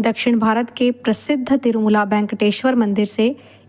दक्षिण भारत के प्रसिद्ध तिरुमला वेंकटेश्वर मंदिर से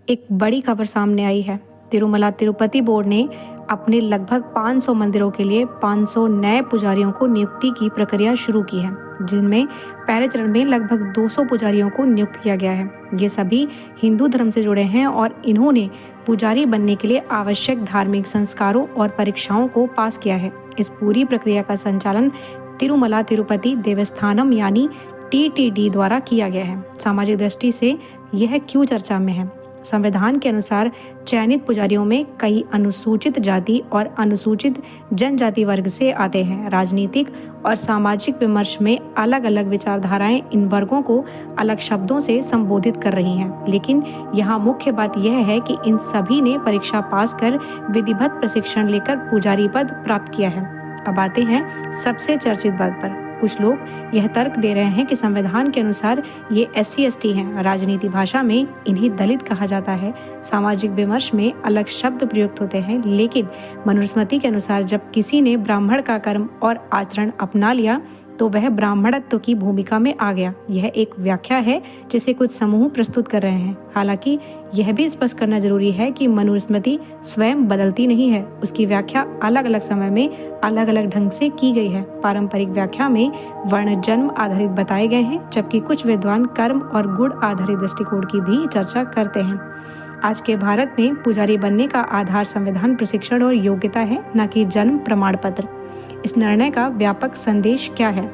एक बड़ी खबर सामने आई है। तिरुमला तिरुपति बोर्ड ने अपने लगभग 500 मंदिरों के लिए 500 नए पुजारियों को नियुक्ति की प्रक्रिया शुरू की है, जिनमें पहले चरण में लगभग 200 पुजारियों को नियुक्त किया गया है। ये सभी हिंदू धर्म से जुड़े हैं और इन्होंने पुजारी बनने के लिए आवश्यक धार्मिक संस्कारों और परीक्षाओं को पास किया है। इस पूरी प्रक्रिया का संचालन तिरुमला तिरुपति देवस्थानम यानी TTD द्वारा किया गया है। सामाजिक दृष्टि से यह क्यों चर्चा में है? संविधान के अनुसार चयनित पुजारियों में कई अनुसूचित जाति और अनुसूचित जनजाति वर्ग से आते हैं। राजनीतिक और सामाजिक विमर्श में अलग अलग विचारधाराएं इन वर्गों को अलग शब्दों से संबोधित कर रही हैं, लेकिन यहाँ मुख्य बात यह है कि इन सभी ने परीक्षा पास कर विधिवत प्रशिक्षण लेकर पुजारी पद प्राप्त किया है। अब आते हैं सबसे चर्चित बात पर। कुछ लोग यह तर्क दे रहे हैं कि संविधान के अनुसार ये SC/ST हैं, राजनीति भाषा में इन्हें दलित कहा जाता है, सामाजिक विमर्श में अलग शब्द प्रयुक्त होते हैं, लेकिन मनुस्मृति के अनुसार जब किसी ने ब्राह्मण का कर्म और आचरण अपना लिया तो वह ब्राह्मणत्व की भूमिका में आ गया। यह एक व्याख्या है जिसे कुछ समूह प्रस्तुत कर रहे हैं। हालांकि यह भी स्पष्ट करना जरूरी है कि मनुस्मृति स्वयं बदलती नहीं है, उसकी व्याख्या अलग अलग समय में अलग अलग ढंग से की गई है। पारंपरिक व्याख्या में वर्ण जन्म आधारित बताए गए हैं, जबकि कुछ विद्वान कर्म और गुण आधारित दृष्टिकोण की भी चर्चा करते हैं। आज के भारत में पुजारी बनने का आधार संविधान प्रशिक्षण और योग्यता है, न कि जन्म प्रमाण पत्र। इस निर्णय का व्यापक संदेश क्या है?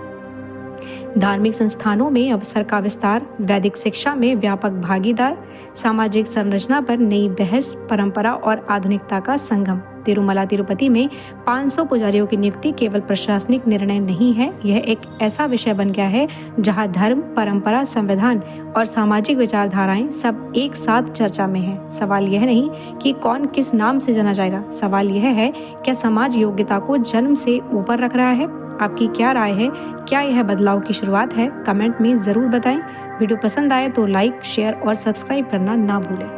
धार्मिक संस्थानों में अवसर का विस्तार, वैदिक शिक्षा में व्यापक भागीदार, सामाजिक संरचना पर नई बहस, परंपरा और आधुनिकता का संगम। तिरुमला तिरुपति में 500 पुजारियों की नियुक्ति केवल प्रशासनिक निर्णय नहीं है, यह एक ऐसा विषय बन गया है जहां धर्म, परंपरा, संविधान और सामाजिक विचारधाराएं सब एक साथ चर्चा में है। सवाल यह नहीं कि कौन किस नाम से जाना जाएगा, सवाल यह है क्या समाज योग्यता को जन्म से ऊपर रख रहा है? आपकी क्या राय है? क्या यह बदलाव की शुरुआत है? कमेंट में जरूर बताएं। वीडियो पसंद आए तो लाइक, शेयर और सब्सक्राइब करना ना भूलें।